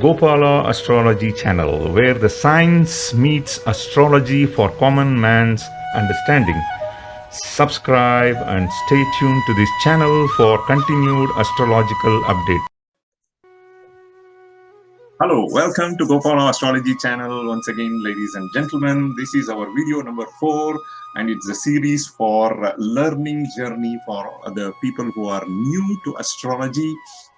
Gopala Astrology channel, where the science meets astrology for common man's understanding. Subscribe and stay tuned to this channel for continued astrological updates. Hello, welcome to Gopala Astrology channel once again, ladies and gentlemen. This is our video number 4, and it's a series for learning journey for the people who are new to astrology.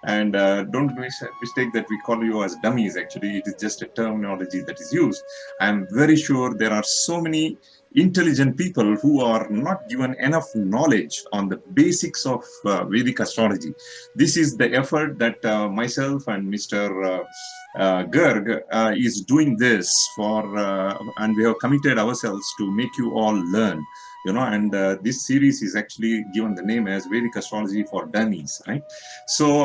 And don't mistake that we call you as dummies. Actually, it is just a terminology that is used. I'm very sure there are so many intelligent people who are not given enough knowledge on the basics of Vedic astrology. This is the effort that myself and Mr. Garg is doing this for, and we have committed ourselves to make you all learn. And this series is actually given the name as Vedic Astrology for Dummies, right? So,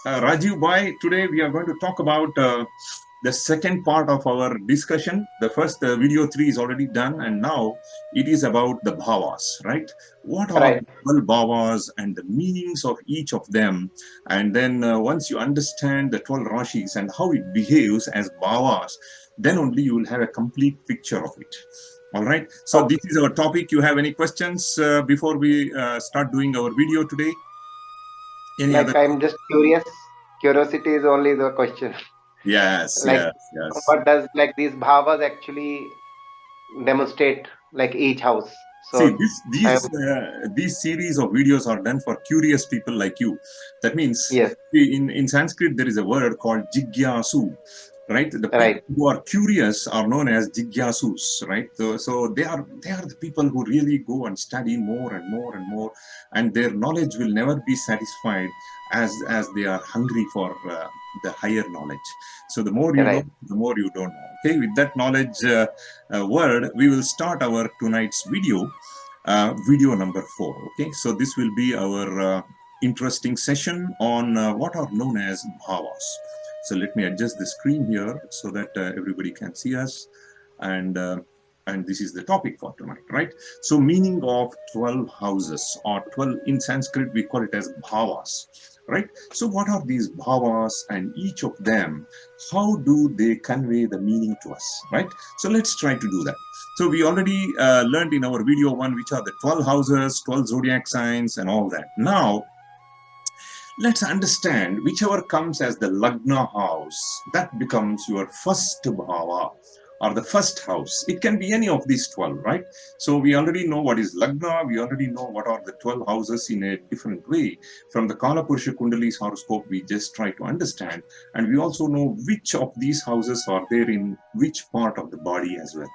Rajiv Bhai, today we are going to talk about the second part of our discussion. The first video 3 is already done, and now it is about the bhavas, right? What are the 12 bhavas and the meanings of each of them? And then once you understand the 12 rashis and how it behaves as bhavas, then only you will have a complete picture of it. All right. So this is our topic. You have any questions before we start doing our video today? I'm just curious. Curiosity is only the question. Yes, yes. What does these bhavas actually demonstrate, each house? So see, these series of videos are done for curious people like you. That means, yes, in Sanskrit there is a word called jigyasu, right? The people who are curious are known as jigyasus, right? So they are the people who really go and study more and more and more, and their knowledge will never be satisfied as they are hungry for the higher knowledge. So the more you know, the more you don't know. Okay, with that knowledge word, we will start our tonight's video, video number 4. Okay, so this will be our interesting session on what are known as bhavas. So let me adjust the screen here so that everybody can see us, and this is the topic for tonight, right? So meaning of 12 houses, or 12 in Sanskrit we call it as bhavas, right? So what are these bhavas, and each of them, how do they convey the meaning to us, right? So let's try to do that. So we already learned in our video 1 which are the 12 houses, 12 zodiac signs and all that. Now let's understand whichever comes as the Lagna house, that becomes your first bhava, or the first house. It can be any of these 12, right? So we already know what is Lagna, we already know what are the 12 houses in a different way. From the Kala Purusha Kundali's horoscope, we just try to understand. And we also know which of these houses are there in which part of the body as well.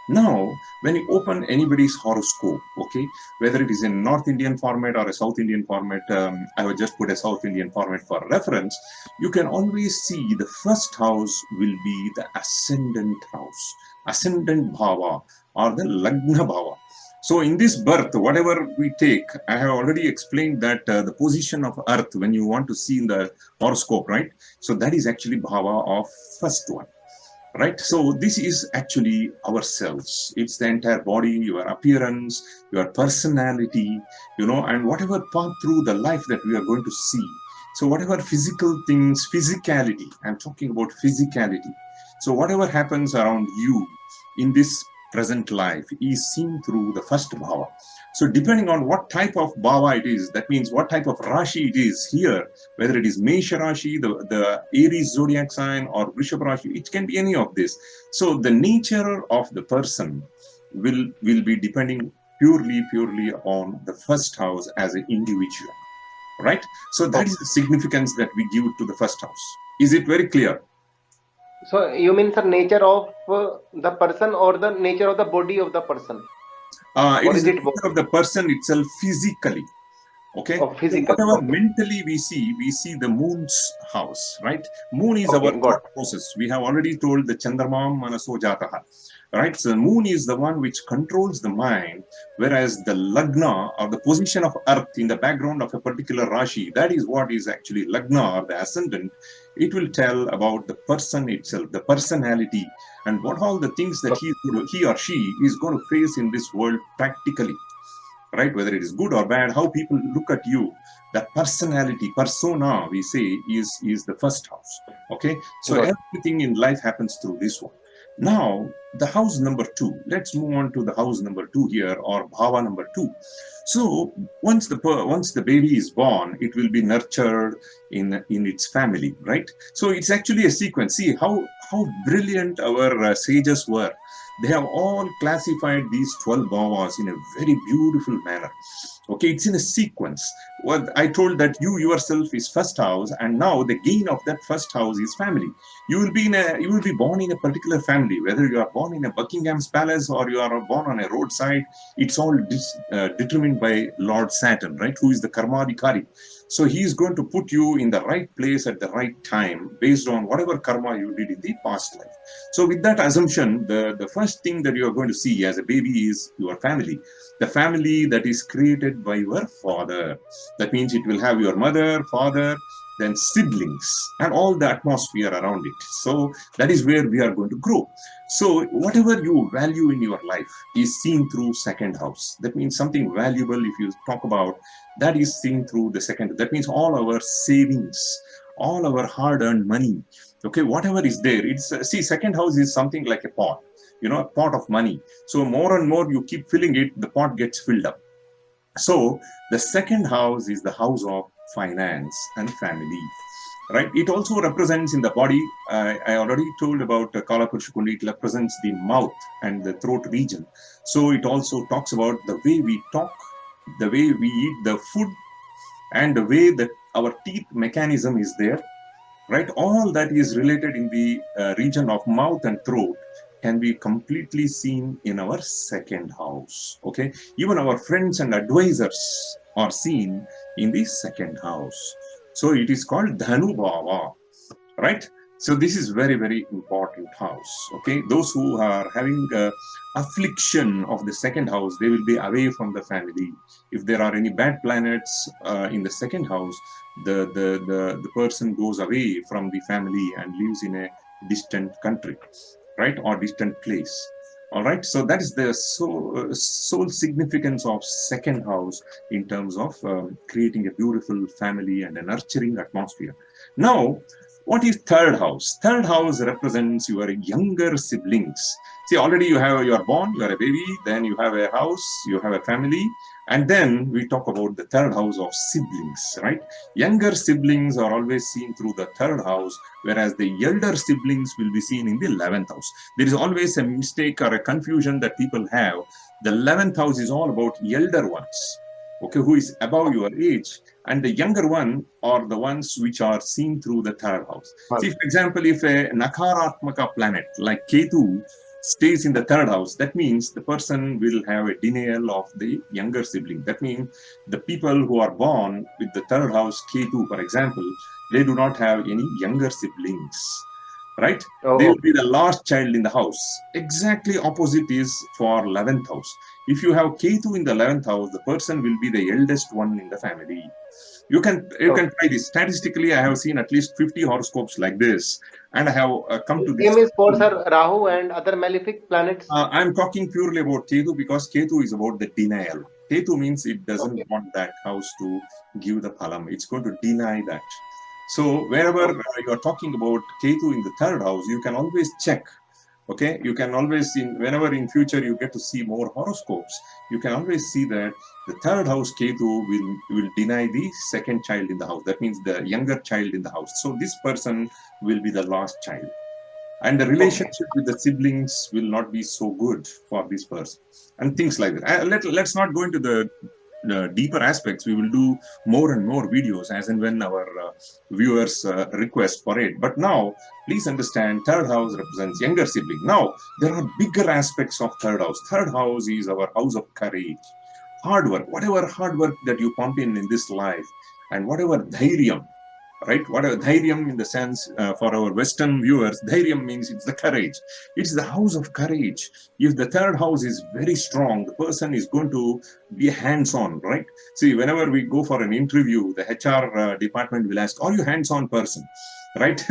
Now, when you open anybody's horoscope, okay, whether it is in North Indian format or a South Indian format, I will just put a South Indian format for reference, you can always see the first house will be the ascendant house, ascendant bhava, or the Lagna bhava. So in this birth, whatever we take, I have already explained that the position of Earth, when you want to see in the horoscope, right? So that is actually bhava of first one. Right, so this is actually ourselves. It's the entire body, your appearance, your personality, and whatever path through the life that we are going to see. So whatever physical things, physicality, I'm talking about physicality. So whatever happens around you in this present life is seen through the first bhava. So depending on what type of bhava it is, that means what type of rashi it is here, whether it is Mesha Rashi, the Aries zodiac sign, or Vrishabh Rashi, it can be any of this. So the nature of the person will be depending purely on the first house as an individual, right? So that is the significance that we give to the first house. Is it very clear? So you mean the nature of the person, or the nature of the body of the person? It is the nature of the person itself physically. Okay, whatever mentally we see the moon's house, right? Moon is our thought process. We have already told the Chandramam Manaso Jataha, right? So the moon is the one which controls the mind, whereas the Lagna, or the position of Earth in the background of a particular Rashi, that is what is actually Lagna, or the ascendant. It will tell about the person itself, the personality, and what all the things that he or she is going to face in this world practically. right? Whether it is good or bad, how people look at you, that personality, persona, we say, is the first house. Okay, so Good. everything in life happens through this one. Now, the house number two. Let's move on to the house number two here, or bhava number two. So once the baby is born, it will be nurtured in its family, right? So it's actually a sequence. See how brilliant our sages were. They have all classified these 12 bhavas in a very beautiful manner. Okay, it's in a sequence. Well, I told that you yourself is first house, and now the gain of that first house is family. You will be born in a particular family, whether you are born in a Buckingham's palace or you are born on a roadside. It's all determined by Lord Saturn, right? Who is the karmadikari. So he is going to put you in the right place at the right time based on whatever karma you did in the past life. So with that assumption, the first thing that you are going to see as a baby is your family. The family that is created by your father. That means it will have your mother, father, then siblings, and all the atmosphere around it. So that is where we are going to grow. So whatever you value in your life is seen through second house. That means something valuable, if you talk about, that is seen through the second. That means all our savings, all our hard-earned money. Okay, whatever is there, it's see, second house is something like a pot, a pot of money. So more and more you keep filling it, the pot gets filled up. So the second house is the house of finance and family, right? It also represents in the body. I already told about Kala Purusha Kundi. It represents the mouth and the throat region. So it also talks about the way we talk, the way we eat the food, and the way that our teeth mechanism is there, right? All that is related in the region of mouth and throat can be completely seen in our second house. Okay, even our friends and advisors are seen in the second house. So it is called Dhanu Bhava, right? So this is very, very important house. Okay, those who are having affliction of the second house, they will be away from the family. If there are any bad planets in the second house, the person goes away from the family and lives in a distant country, right, or distant place. All right, so that is the sole significance of second house in terms of creating a beautiful family and a nurturing atmosphere. Now, what is third house? Third house represents your younger siblings. See, already you are born, you are a baby, then you have a house, you have a family, and then we talk about the third house of siblings, right? Younger siblings are always seen through the third house, whereas the elder siblings will be seen in the 11th house. There is always a mistake or a confusion that people have. The 11th house is all about elder ones, okay, who is above your age, and the younger one are the ones which are seen through the third house. See, for example, if a Nakaratmaka planet like Ketu stays in the third house, that means the person will have a denial of the younger sibling. That means the people who are born with the third house Ketu, for example, they do not have any younger siblings, right? They will be the last child in the house. Exactly opposite is for 11th house. If you have Ketu in the 11th house, the person will be the eldest one in the family. You can try this. Statistically, I have seen at least 50 horoscopes like this, and I have come to this. Same is for Sir Rahu and other malefic planets. I'm talking purely about Ketu because Ketu is about the denial. Ketu means it doesn't want that house to give the phalam. It's going to deny that. So wherever you are talking about Ketu in the third house, you can always check. Okay, you can always, whenever in future you get to see more horoscopes, you can always see that the third house Ketu will deny the second child in the house. That means the younger child in the house. So this person will be the last child. And the relationship with the siblings will not be so good for this person. And things like that. Let's not go into the deeper aspects. We will do more and more videos as and when our viewers request for it. But now, please understand, third house represents younger sibling. Now, there are bigger aspects of third house. Third house is our house of courage, hard work, whatever hard work that you pump in this life, and whatever dhairyam, right? Whatever dhairyam in the sense for our Western viewers, dhairyam means it's the courage. It's the house of courage. If the third house is very strong, the person is going to be hands-on, right? See, whenever we go for an interview, the HR department will ask, are you hands-on person? Right?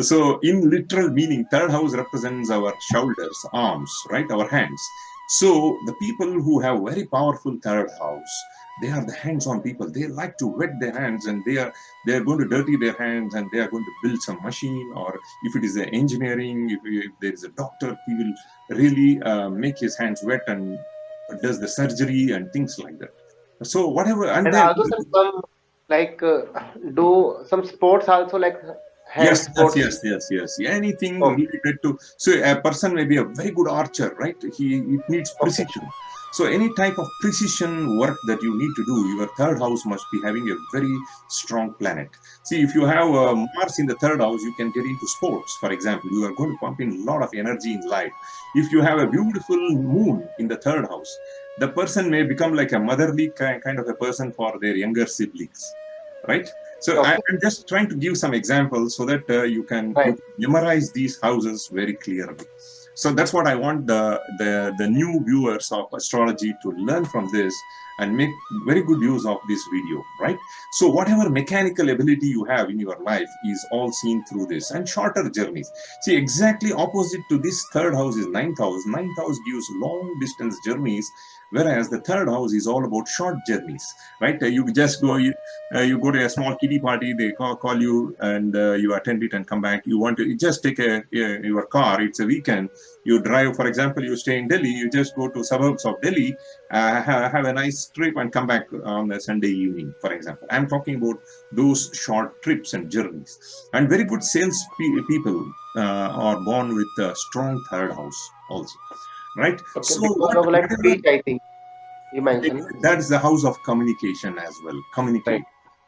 So in literal meaning, third house represents our shoulders, arms, right? Our hands. So the people who have very powerful third house, they are the hands-on people. They like to wet their hands, and they are going to dirty their hands, and they are going to build some machine, or if it is engineering, if there is a doctor, he will really make his hands wet and does the surgery and things like that. So whatever, and And then also some like do some sports also, like hand yes, yes, sports. yes, yes, yes. Anything Okay, related to, so a person may be a very good archer, right? It needs okay, precision. So any type of precision work that you need to do, your third house must be having a very strong planet. See, if you have okay, Mars in the third house, you can get into sports. For example, you are going to pump in a lot of energy in life. If you have a beautiful moon in the third house, the person may become like a motherly kind of a person for their younger siblings, right? So okay, I'm just trying to give some examples so that you right. can memorize these houses very clearly. So that's what I want the new viewers of astrology to learn from this and make very good use of this video, right? So whatever mechanical ability you have in your life is all seen through this, and shorter journeys. See, exactly opposite to this third house is ninth house. Ninth house gives long distance journeys, whereas the third house is all about short journeys, right? You just go, you go to a small kiddie party, they call you, and you attend it and come back. You want to, you just take your car, it's a weekend, you drive, for example, you stay in Delhi, you just go to suburbs of Delhi, have a nice trip and come back on a Sunday evening, for example. I'm talking about those short trips and journeys. And very good sales people are born with a strong third house also, right? Okay, So because of like whatever, speech, I think you mentioned. that's the house of communication as well. Right. Communicate,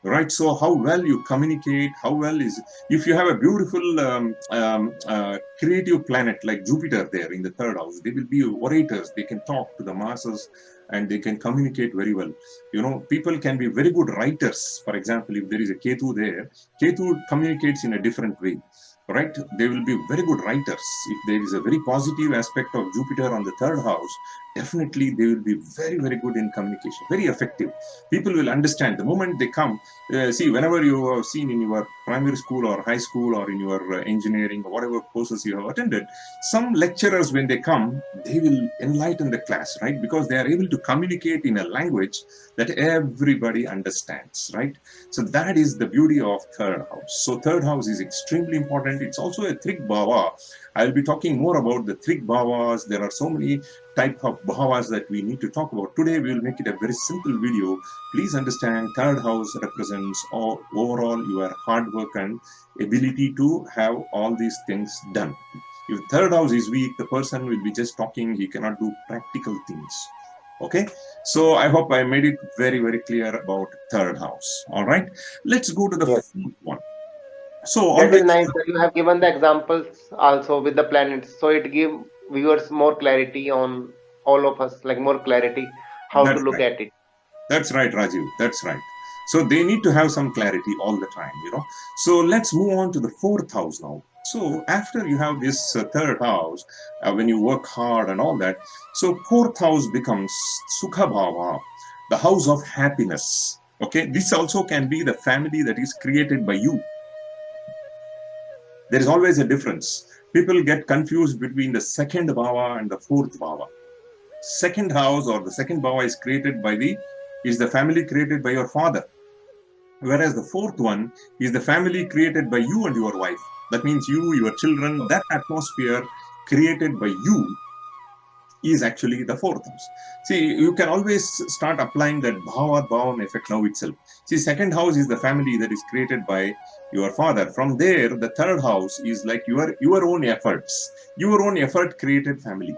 right? So how well you communicate, how well is, if you have a beautiful creative planet like Jupiter there in the third house, they will be orators. They can talk to the masses and they can communicate very well. You know, people can be very good writers. For example, if there is a Ketu there, Ketu communicates in a different way, right? They will be very good writers. If there is a very positive aspect of Jupiter on the third house, definitely they will be very, very good in communication, very effective. People will understand the moment they come. See, whenever you have seen in your primary school or high school or in your engineering or whatever courses you have attended, some lecturers, when they come, they will enlighten the class, right? Because they are able to communicate in a language that everybody understands, right? So that is the beauty of third house. So third house is extremely important. It's also a Trik Bhava. I'll be talking more about the Trik Bhavas. There are so many type of bhavas that we need to talk about. Today we will make it a very simple video. Please understand, third house represents overall your hard work and ability to have all these things done. If third house is weak, the person will be just talking, he cannot do practical things. Okay, so I hope I made it very, very clear about third house. All right, let's go to the Yes, fourth one. So that is always, nice that you have given the examples also with the planets, so it give viewers more clarity on all of us, like more clarity how to that's look right. at it. That's right, Rajiv. That's right. So they need to have some clarity all the time, you know. So let's move on to the fourth house now. So after you have this third house, when you work hard and all that, so fourth house becomes Sukha Bhava, the house of happiness. Okay, this also can be the family that is created by you. There is always a difference. People get confused between the second bhava and the fourth bhava. Second house or the second bhava is the family created by your father, whereas the fourth one is the family created by you and your wife. That means you, your children, that atmosphere created by you is actually the fourth house. See, you can always start applying that bhava bhavam effect now itself. See, second house is the family that is created by your father. From there, the third house is like your own efforts. Your own effort created family.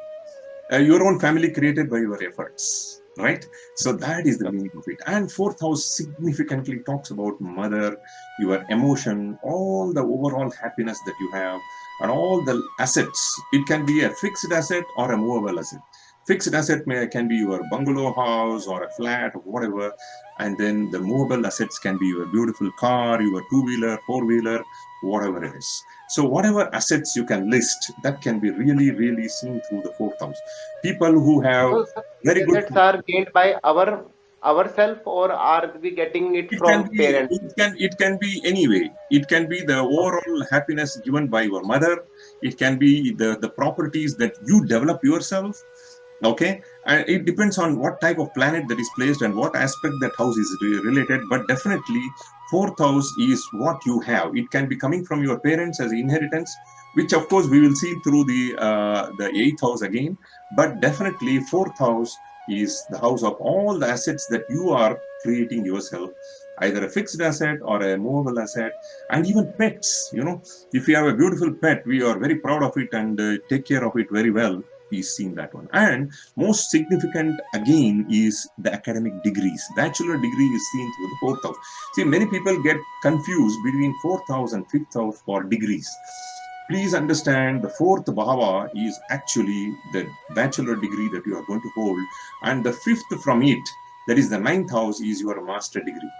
Your own family created by your efforts, right? So that is the meaning of it. And fourth house significantly talks about mother, your emotion, all the overall happiness that you have, and all the assets. It can be a fixed asset or a movable asset. Fixed asset can be your bungalow house or a flat or whatever, and then the movable assets can be your beautiful car, your two-wheeler, four-wheeler, whatever it is. So whatever assets you can list, that can be really, really seen through the fourth house. People who have So sir, very these good, assets are gained by ourself, or are we getting it it can from be, parents? it can be anyway. It can be the overall happiness given by your mother. It can be the properties that you develop yourself. Okay, and it depends on what type of planet that is placed and what aspect that house is related, but definitely fourth house is what you have. It can be coming from your parents as inheritance, which of course we will see through the eighth house again, but definitely fourth house is the house of all the assets that you are creating yourself, either a fixed asset or a movable asset, and even pets. If you have a beautiful pet, we are very proud of it and take care of it very well. Is seen that one. And most significant again is the academic degrees. Bachelor degree is seen through the fourth house. See, many people get confused between fourth house and fifth house for degrees. Please understand, the fourth bhava is actually the bachelor degree that you are going to hold, and the fifth from it, that is the ninth house, is your master degree.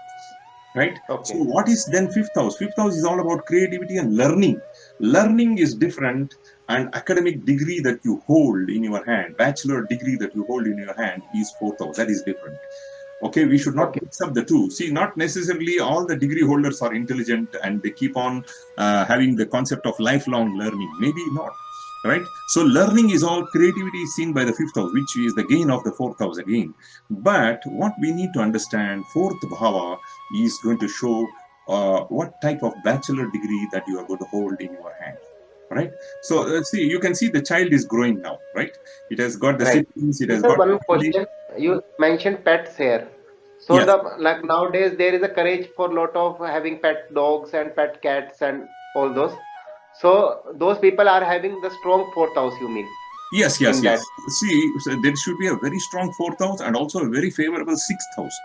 Right? So Okay. what is then fifth house? Fifth house is all about creativity and learning. Learning is different, and academic degree that you hold in your hand, bachelor degree that you hold in your hand, is fourth house. That is different. Okay, we should not Okay. mix up the two. See, not necessarily all the degree holders are intelligent and they keep on having the concept of lifelong learning. Maybe not. Right? So learning is all, creativity is seen by the fifth house, which is the gain of the fourth house again. But what we need to understand, fourth bhava is going to show what type of bachelor degree that you are going to hold in your hand. Right? So Okay. see, you can see the child is growing now. Right? It has got the Right. siblings, it So, has sir, got one family. question. You mentioned pets here. So Yes. the like nowadays there is a courage for lot of having pet dogs and pet cats and all those. So those people are having the strong fourth house, you mean, Yes, yes, in yes. that? See, so there should be a very strong fourth house and also a very favorable sixth house.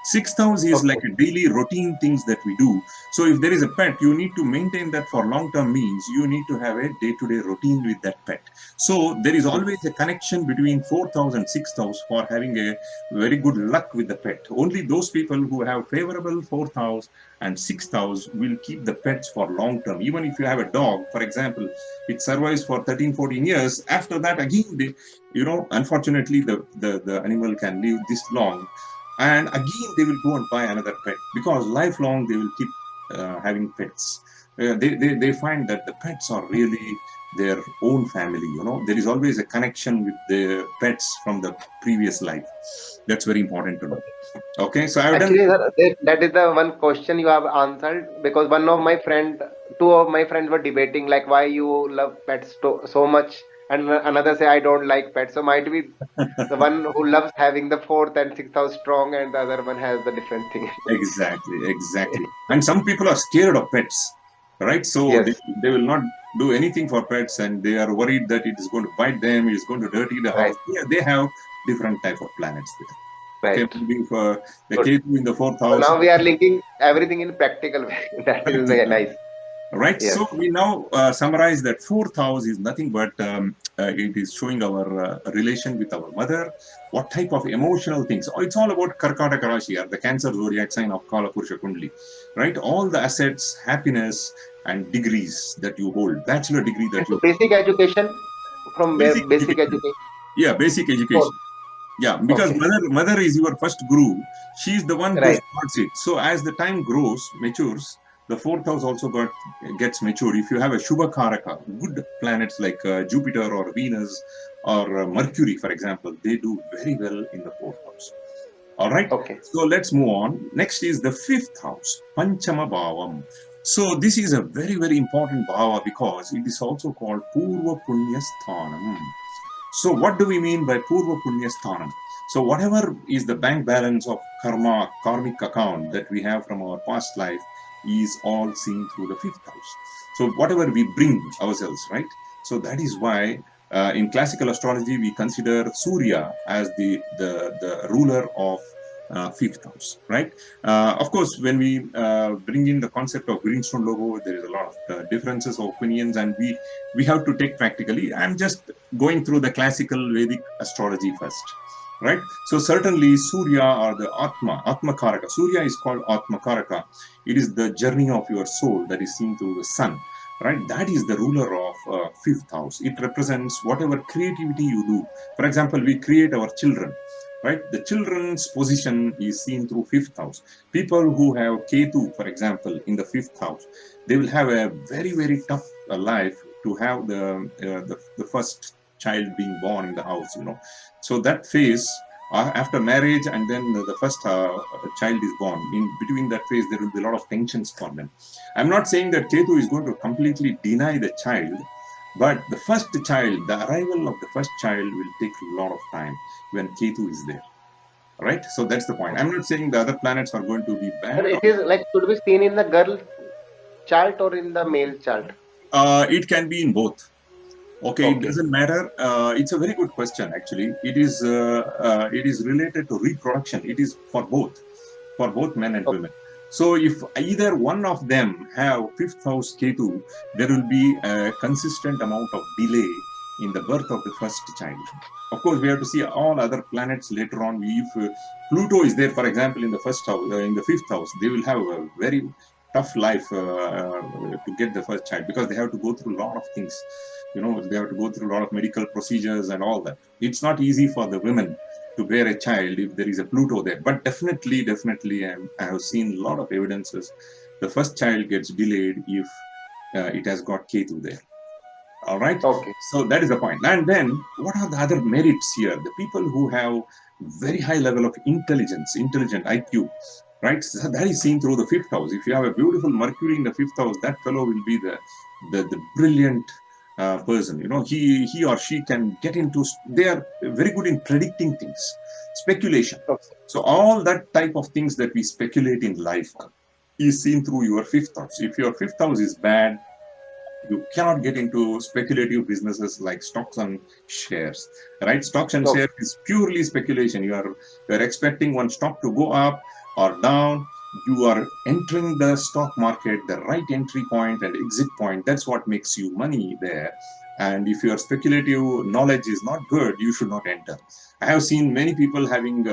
Sixth house is like Okay. a daily routine things that we do. So if there is a pet, you need to maintain that for long term, means you need to have a day-to-day routine with that pet. So there is always a connection between fourth house and sixth house for having a very good luck with the pet. Only those people who have favorable fourth house and sixth house will keep the pets for long term. Even if you have a dog, for example, it survives for 13, 14 years. After that, again, unfortunately, the animal can live this long. And again, they will go and buy another pet because lifelong they will keep having pets. They find that the pets are really their own family. There is always a connection with the pets from the previous life. That's very important to know. Okay, so I've done. Actually, sir, that is the one question you have answered because two of my friends were debating like why you love pets so much, and another say I don't like pets. So might be the one who loves having the fourth and sixth house strong, and the other one has the different thing. Exactly, exactly. And some people are scared of pets, right? So Yes, they will not do anything for pets, and they are worried that it is going to bite them, it is going to dirty the house. right, Yeah, they have different type of planets there. Okay, right. maybe for the Good. Ketu in the fourth So house, now we are linking everything in practical way. That is very practical. nice. Right. Yes. So we now summarize that fourth house is nothing but it is showing our relation with our mother, what type of emotional things. Oh, it's all about Karkataka Rashi, or the Cancer zodiac sign of Kala Purusha Kundli. Right. All the assets, happiness, and degrees that you hold, bachelor degree that And you so basic education from where basic basic education. education. Yeah, basic Fourth. education. Yeah, because Okay. mother is your first guru. She is the one who Right. starts it. So as the time grows, matures, the fourth house also gets matured. If you have a Shubha Karaka, good planets like Jupiter or Venus or Mercury, for example, they do very well in the fourth house. All right. Okay. So let's move on. Next is the fifth house, Panchama Bhavam. So this is a very, very important bhava because it is also called Purva Punya Sthanam. So, what do we mean by Purva Punya Sthanam? So, whatever is the bank balance of karma, karmic account that we have from our past life is all seen through the fifth house. So, whatever we bring ourselves, right? So, that is why in classical astrology we consider Surya as the ruler of fifth house, right? Of course, when we bring in the concept of greenstone logo, there is a lot of differences of opinions, and we have to take practically. I'm just going through the classical Vedic astrology first, right? So certainly Surya or the Atma Karaka. Surya is called Atma Karaka. It is the journey of your soul that is seen through the sun, right? That is the ruler of fifth house. It represents whatever creativity you do. For example, we create our children, right? The children's position is seen through fifth house. People who have Ketu, for example, in the fifth house, they will have a very, very tough life to have the first child being born in the house, So that phase, after marriage, and then the first child is born, in between that phase, there will be a lot of tensions for them. I'm not saying that Ketu is going to completely deny the child, but the first child, the arrival of the first child will take a lot of time when Ketu is there. Right? So that's the point. I'm not saying the other planets are going to be But bad. it is like should be seen in the girl chart or in the male chart. It can be in both. Okay, it Okay. doesn't matter. It's a very good question, actually. It is related to reproduction. It is for both men and Okay. women. So if either one of them have fifth house Ketu, there will be a consistent amount of delay in the birth of the first child. Of course, we have to see all other planets later on. If Pluto is there, for example, in the first house, in the fifth house, they will have a very tough life to get the first child, because they have to go through a lot of things. They have to go through a lot of medical procedures and all that. It's not easy for the women to bear a child if there is a Pluto there. But definitely, I have seen a lot of evidences. The first child gets delayed if it has got Ketu there. All right. Okay. So that is the point. And then what are the other merits here? The people who have very high level of intelligent IQ, right? So that is seen through the fifth house. If you have a beautiful Mercury in the fifth house, that fellow will be the brilliant person. He or she can get into. They are very good in predicting things, speculation. Okay. So all that type of things that we speculate in life is seen through your fifth house. If your fifth house is bad, you cannot get into speculative businesses like stocks and shares, right? Stocks and Okay. shares is purely speculation. You are expecting one stock to go up or down. You are entering the stock market, the right entry point and exit point. That's what makes you money there. And if your speculative knowledge is not good, you should not enter. I have seen many people having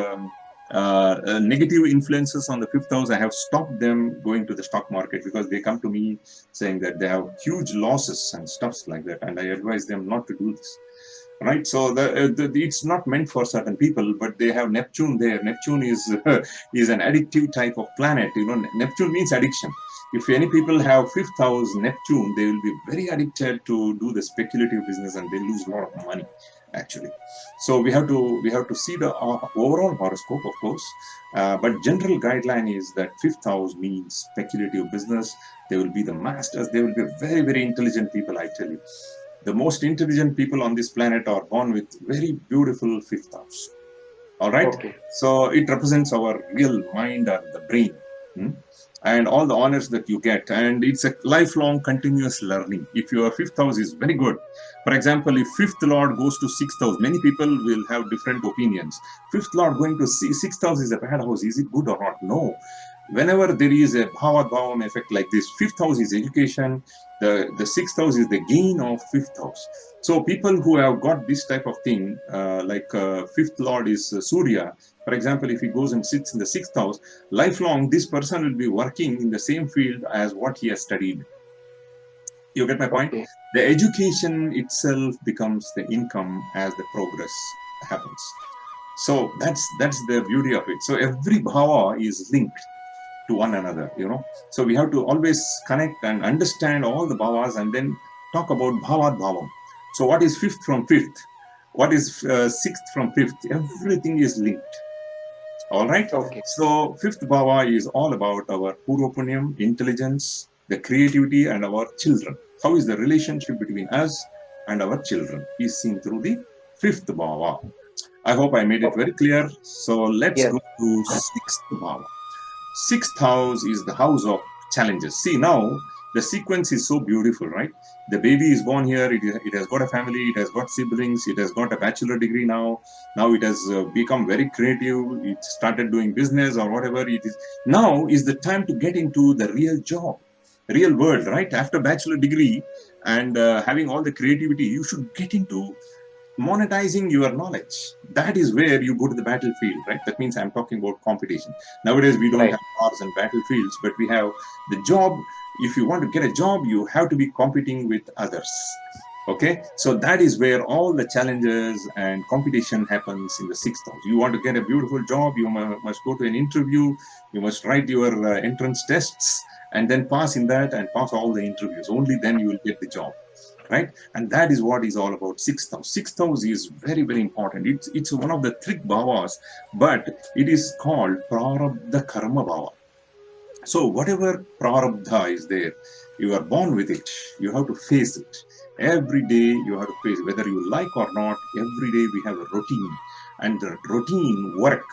negative influences on the fifth house. I have stopped them going to the stock market because they come to me saying that they have huge losses and stuffs like that, and I advise them not to do this. Right, so it's not meant for certain people, but they have Neptune there. Neptune is is an addictive type of planet. Neptune means addiction. If any people have fifth house Neptune, they will be very addicted to do the speculative business, and they lose a lot of money, actually. So we have to see the overall horoscope, of course, but general guideline is that fifth house means speculative business. They will be the masters. They will be very, very intelligent people, I tell you. The most intelligent people on this planet are born with very beautiful fifth house. All right. Okay. So it represents our real mind and the brain. Hmm? And all the honors that you get. And it's a lifelong continuous learning. If your fifth house is very good, for example, if fifth lord goes to sixth house, many people will have different opinions. Fifth lord going to sixth house is a bad house. Is it good or not? No. Whenever there is a bhava effect like this, fifth house is education, the sixth house is the gain of fifth house. So people who have got this type of thing, like fifth lord is Surya, for example, if he goes and sits in the sixth house, lifelong this person will be working in the same field as what he has studied. You get my point? Okay. The education itself becomes the income as the progress happens. So that's the beauty of it. So every bhava is linked to one another. So we have to always connect and understand all the bhavas and then talk about bhavat bhavam. So what is fifth from fifth? What is sixth from fifth? Everything is linked. All right. Okay. So fifth bhava is all about our purvapunyam, intelligence, the creativity, and our children. How is the relationship between us and our children is seen through the fifth bhava. I hope I made it Okay. very clear. So let's Yes. go to sixth bhava. Sixth house is the house of challenges. See, now the sequence is so beautiful, right? The baby is born here. It has got a family. It has got siblings. It has got a bachelor degree now. Now it has become very creative. It started doing business or whatever it is. Now is the time to get into the real job, real world, right? After bachelor degree and having all the creativity, you should get into monetizing your knowledge. That is where you go to the battlefield, right? That means I'm talking about competition. Nowadays we don't Right. have wars and battlefields, but we have the job. If you want to get a job, you have to be competing with others. Okay, so that is where all the challenges and competition happens in the sixth house. You want to get a beautiful job, you must go to an interview, you must write your entrance tests and then pass in that and pass all the interviews. Only then you will get the job, right? And that is what is all about sixth house. Sixth house is very, very important. It's one of the three bhavas, but it is called prarabdha karma bhava. So whatever prarabdha is there, you are born with it. You have to face it. Every day you have to face it. Whether you like or not, every day we have a routine. And the routine work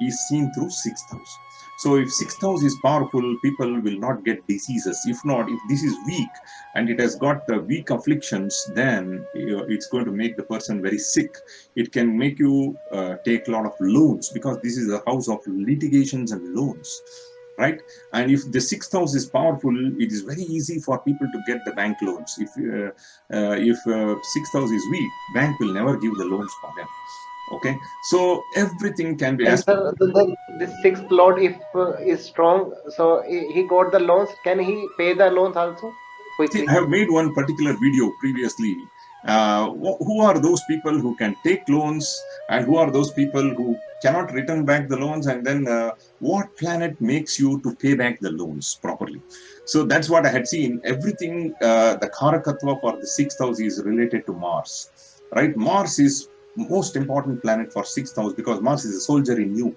is seen through sixth house. So if sixth house is powerful, people will not get diseases. If not, if this is weak and it has got weak afflictions, then it's going to make the person very sick. It can make you take a lot of loans, because this is a house of litigations and loans, right? And if the sixth house is powerful, it is very easy for people to get the bank loans. If sixth house is weak, bank will never give the loans for them. Okay, so everything can be And as sir, this sixth lord, if is strong, so he got the loans. Can he pay the loans also See, I quickly? have made one particular video previously. Who are those people who can take loans, and who are those people who cannot return back the loans, and then what planet makes you to pay back the loans properly? So that's what I had seen. Everything, the Karakatva for the sixth house is related to Mars, right? Mars is most important planet for sixth house, because Mars is a soldier in you,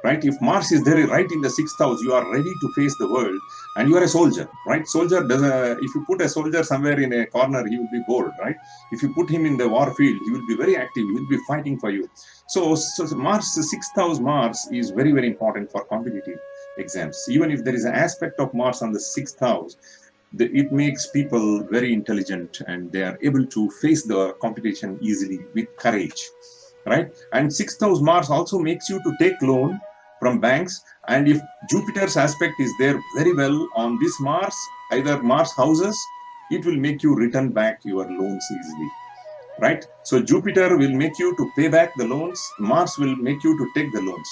right? If Mars is there right in the sixth house, you are ready to face the world, and you are a soldier, right? Soldier does if you put a soldier somewhere in a corner, he will be bored, right? If you put him in the war field, he will be very active, he will be fighting for you. So Mars, the sixth house Mars is very, very important for competitive exams. Even if there is an aspect of Mars on the sixth house, it makes people very intelligent, and they are able to face the competition easily with courage, right? And sixth house Mars also makes you to take loan from banks. And if Jupiter's aspect is there very well on this Mars, either Mars houses, it will make you return back your loans easily, right? So Jupiter will make you to pay back the loans, Mars will make you to take the loans,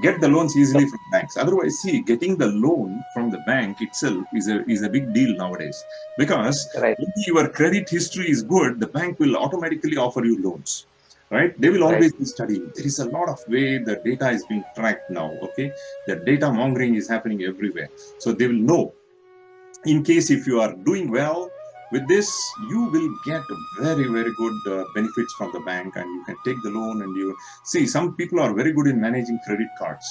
get the loans easily from banks. Otherwise, see, getting the loan from the bank itself is a big deal nowadays, because Right, if your credit history is good, the bank will automatically offer you loans, right? They will right, always be studying. There is a lot of way the data is being tracked now. Okay, the data mongering is happening everywhere, so they will know. In case if you are doing well with this, you will get very, very good benefits from the bank, and you can take the loan. And you see, some people are very good in managing credit cards,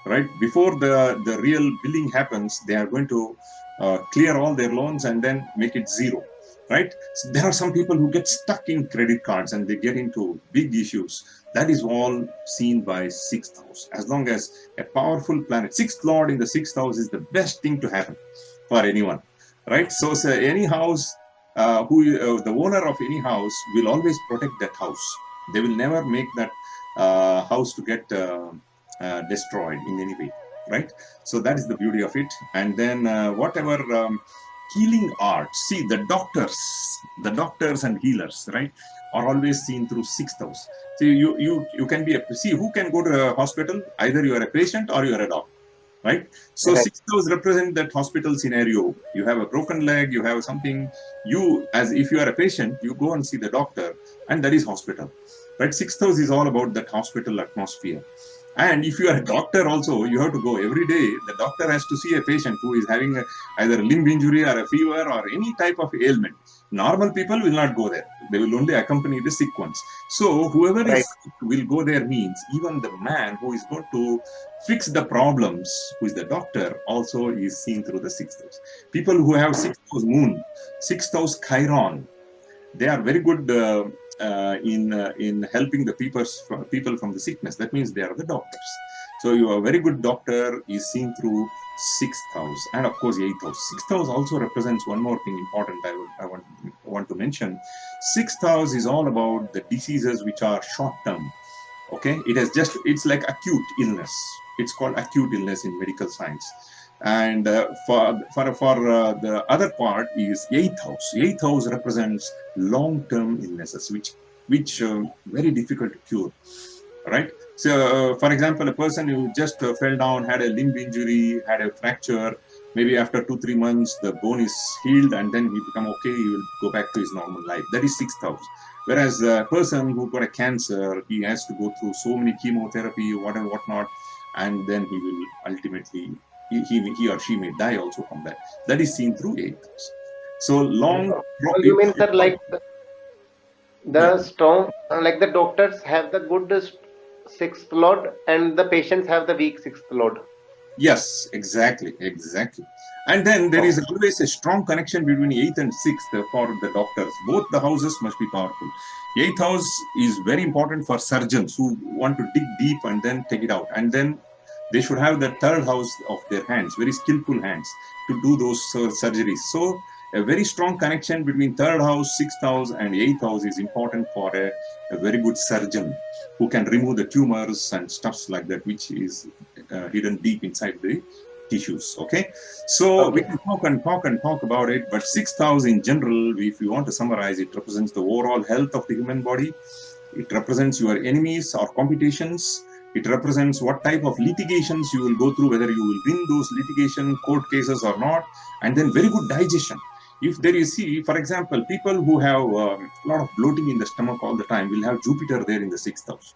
right? Before the real billing happens, they are going to clear all their loans and then make it zero, right? So there are some people who get stuck in credit cards and they get into big issues. That is all seen by sixth house. As long as a powerful planet, sixth lord in the sixth house, is the best thing to happen for anyone, right? So any house, the owner of any house will always protect that house. They will never make that house to get destroyed in any way, right? So that is the beauty of it. And then whatever healing arts, see, the doctors and healers, right, are always seen through sixth house. So you can be see, who can go to a hospital? Either you are a patient or you are a doctor, right? So right, sixth house represent that hospital scenario. You have a broken leg, you have something. You, as if you are a patient, you go and see the doctor, and that is hospital, right? Sixth house is all about that hospital atmosphere. And if you are a doctor also, you have to go every day. The doctor has to see a patient who is having either a limb injury or a fever or any type of ailment. Normal people will not go there. They will only accompany the sick ones. So whoever is right, sick will go there, means even the man who is going to fix the problems, who is the doctor, also is seen through the sixth house. People who have sixth house moon, sixth house Chiron, they are very good in helping the people from the sickness. That means they are the doctors. So you are a very good doctor is seen through sixth house, and of course eighth house. Sixth house also represents one more thing important. I want to mention. Sixth house is all about the diseases which are short term. Okay, it's like acute illness. It's called acute illness in medical science. And for the other part is eighth house. Eighth house represents long term illnesses, which very difficult to cure, right? So for example, a person who just fell down, had a limb injury, had a fracture, Maybe after 2-3 months, the bone is healed, and then he become okay. He will go back to his normal life. That is sixth house. Whereas a person who got a cancer, he has to go through so many chemotherapy, whatever, whatnot, and then he will ultimately he or she may die also from that. That is seen through eighth house. So long. So you mean, sir, like the strong, like the doctors have the good sixth lord and the patients have the weak sixth lord. Yes, exactly, exactly. And then there is Oh, always a strong connection between eighth and sixth for the doctors. Both the houses must be powerful. Eighth house is very important for surgeons who want to dig deep and then take it out. And then they should have the third house of their hands, very skillful hands to do those surgeries. So a very strong connection between third house, sixth house, and eighth house is important for a very good surgeon who can remove the tumors and stuffs like that, which is hidden deep inside the tissues. Okay, so we okay. can talk and talk and talk about it, but sixth house in general, if you want to summarize, it represents the overall health of the human body. It represents your enemies or competitions. It represents what type of litigations you will go through, whether you will win those litigation court cases or not, and then very good digestion. If there is, see, for example, people who have a lot of bloating in the stomach all the time will have Jupiter there in the sixth house.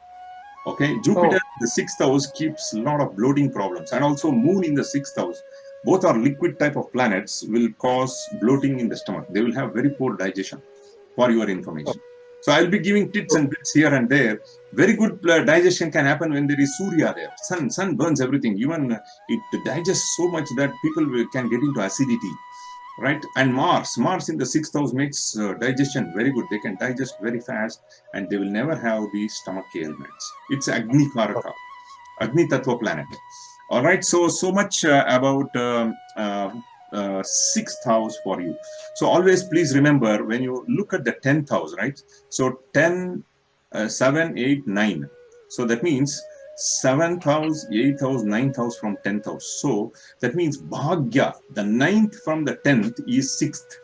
Okay, Jupiter, Oh, the sixth house, keeps a lot of bloating problems, and also Moon in the sixth house. Both are liquid type of planets, will cause bloating in the stomach. They will have very poor digestion, for your information. So I'll be giving tips and bits here and there. Very good digestion can happen when there is Surya there. Sun burns everything. Even it digests so much that people can get into acidity, right? And Mars in the sixth house makes digestion very good. They can digest very fast, and they will never have the stomach ailments. It's Agni Karaka, Agni Tattva planet. All right, so much about sixth house for you. So always please remember when you look at the 10th house, right? So 10, 7, 8, 9. So that means 7th house, 8th house, 9th house from 10th house. So that means Bhagya, the 9th from the 10th is 6th.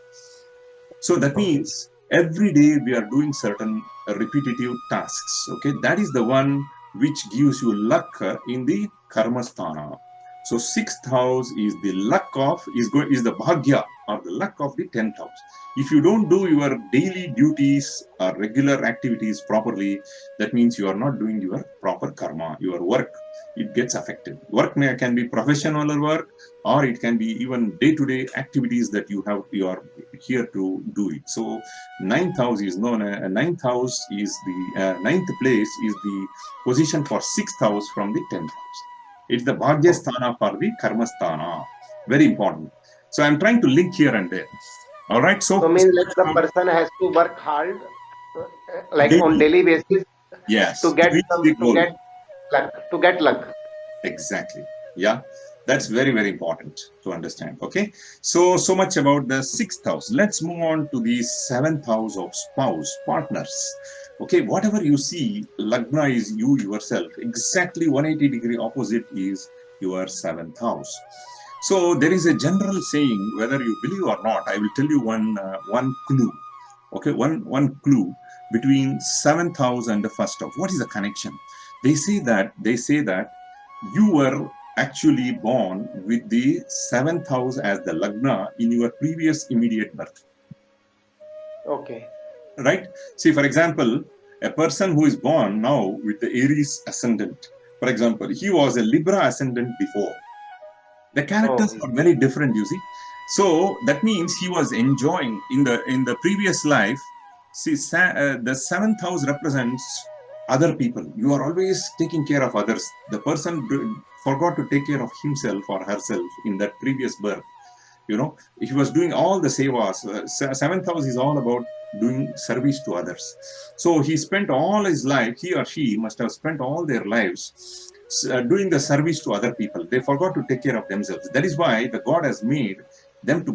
So that means every day we are doing certain repetitive tasks. Okay, that is the one which gives you luck in the karma sthana. So sixth house is the luck of is the bhagya or the luck of the 10th house. If you don't do your daily duties or regular activities properly, that means you are not doing your proper karma, your work. It gets affected. Work can be professional work, or it can be even day-to-day activities that you are here to do it. So ninth house is known as ninth house is the ninth place is the position for sixth house from the 10th house. It's the bhagya oh. sthana for the karma sthana. Very important. So I'm trying to link here and there. All right. So So means like the person has to work hard, like on daily, daily basis to yes, to get reach some the goal. to get luck. Exactly. Yeah, that's very, very important to understand. Okay. So much about the sixth house. Let's move on to the seventh house of spouse, partners. Okay, whatever you see, Lagna is you yourself. Exactly 180-degree opposite is your seventh house. So there is a general saying, whether you believe or not, I will tell you one clue. Okay, one clue between seventh house and the first house. What is the connection? They say that you were actually born with the seventh house as the lagna in your previous immediate birth, Okay. right? See, for example, a person who is born now with the Aries ascendant, for example, he was a Libra ascendant before. The Oh, characters are very different, you see. So that means he was enjoying in the previous life. See, the seventh house represents other people. You are always taking care of others. The person forgot to take care of himself or herself in that previous birth. He was doing all the sevas. Seventh house is all about doing service to others. So he spent all his life, he or she must have spent all their lives doing the service to other people. They forgot to take care of themselves. That is why the god has made them to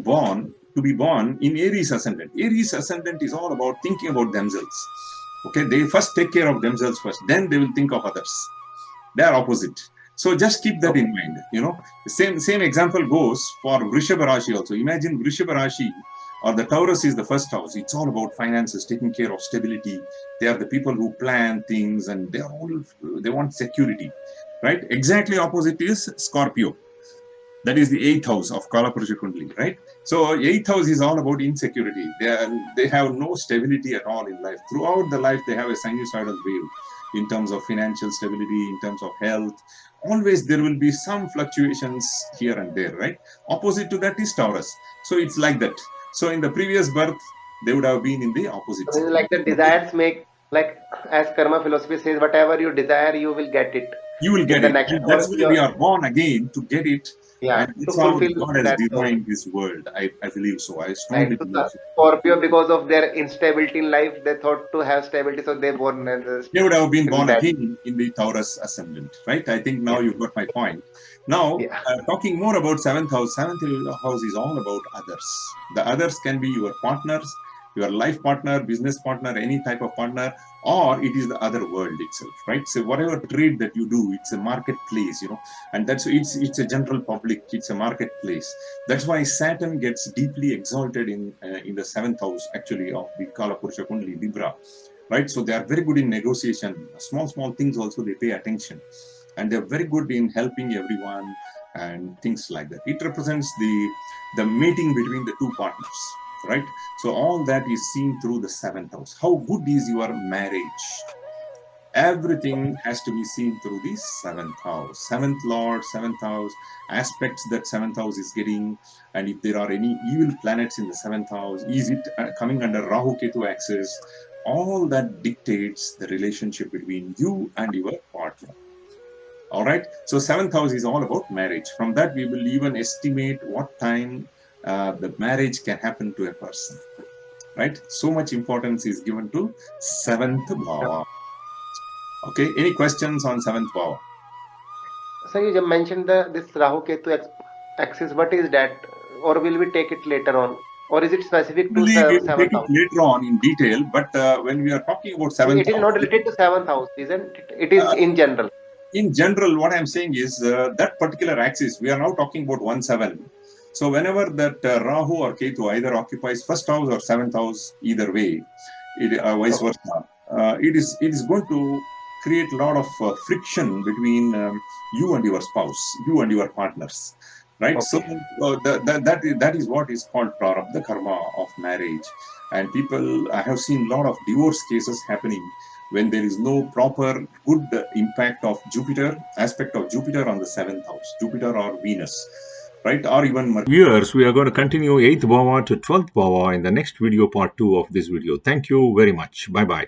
be born in Aries ascendant. Aries ascendant is all about thinking about themselves. Okay, they first take care of themselves first, then they will think of others. They are opposite. So just keep that in mind. The same example goes for Vrishabha Rashi also. Imagine Vrishabha Rashi or the Taurus is the first house. It's all about finances, taking care of stability. They are the people who plan things, and they want security, right? Exactly opposite is Scorpio. That is the eighth house of Kalapurusha Kundali, right? So eighth house is all about insecurity. They have no stability at all in life. Throughout the life, they have a sinusoidal wave in terms of financial stability, in terms of health. Always there will be some fluctuations here and there, right? Opposite to that is Taurus. So it's like that. So in the previous birth, they would have been in the opposite So sign. it's like the desires make, like as karma philosophy says, whatever you desire, you will get it You will in get the it. next, And or that's why we your, are born again to get it. yeah, And to that's how fulfill God has that soul. designed this world. I believe so. I Right. strongly So believe the so. Scorpio, because of their instability in life, they thought to have stability, so they born They would have been in born that. again in the Taurus ascendant, right? I think now Yeah. you got my point. Now, Yeah. talking more about seventh house is all about others. The others can be your partners, your life partner, business partner, any type of partner, or it is the other world itself, right? So whatever trade that you do, it's a marketplace, and that's it's a general public, it's a marketplace. That's why Saturn gets deeply exalted in the seventh house, actually, of the Kala Purusha Kundali Libra, right? So they are very good in negotiation. Small things also they pay attention, and they're very good in helping everyone and things like that. It represents the mating between the two partners, right? So all that is seen through the seventh house. How good is your marriage? Everything has to be seen through the seventh house. Seventh lord, seventh house, aspects that seventh house is getting, and if there are any evil planets in the seventh house, is it coming under Rahu Ketu axis? All that dictates the relationship between you and your partner. All right. So seventh house is all about marriage. From that, we will even estimate what time the marriage can happen to a person. Right. So much importance is given to seventh bhava. Okay. Any questions on seventh bhava? So you just mentioned the this Rahu Ketu axis. What is that? Or will we take it later on? Or is it specific to Really, we will take seventh it house? later on in detail. But when we are talking about seventh It is not house, related to seventh house, isn't it? It is uh, in general. in general, what I'm saying is that particular axis, we are now talking about 1-7. So whenever that Rahu or Ketu either occupies first house or seventh house, either way, vice Okay. versa, it is going to create a lot of friction between you and your spouse, you and your partners, right? So Okay. that is what is called prarabdha karma of marriage. And people, I have seen a lot of divorce cases happening when there is no proper good impact of Jupiter, aspect of Jupiter on the seventh house, Jupiter or Venus, right? Or even Mercury. Viewers, we are going to continue 8th Bhava to 12th Bhava in the next video, part 2 of this video. Thank you very much. Bye bye.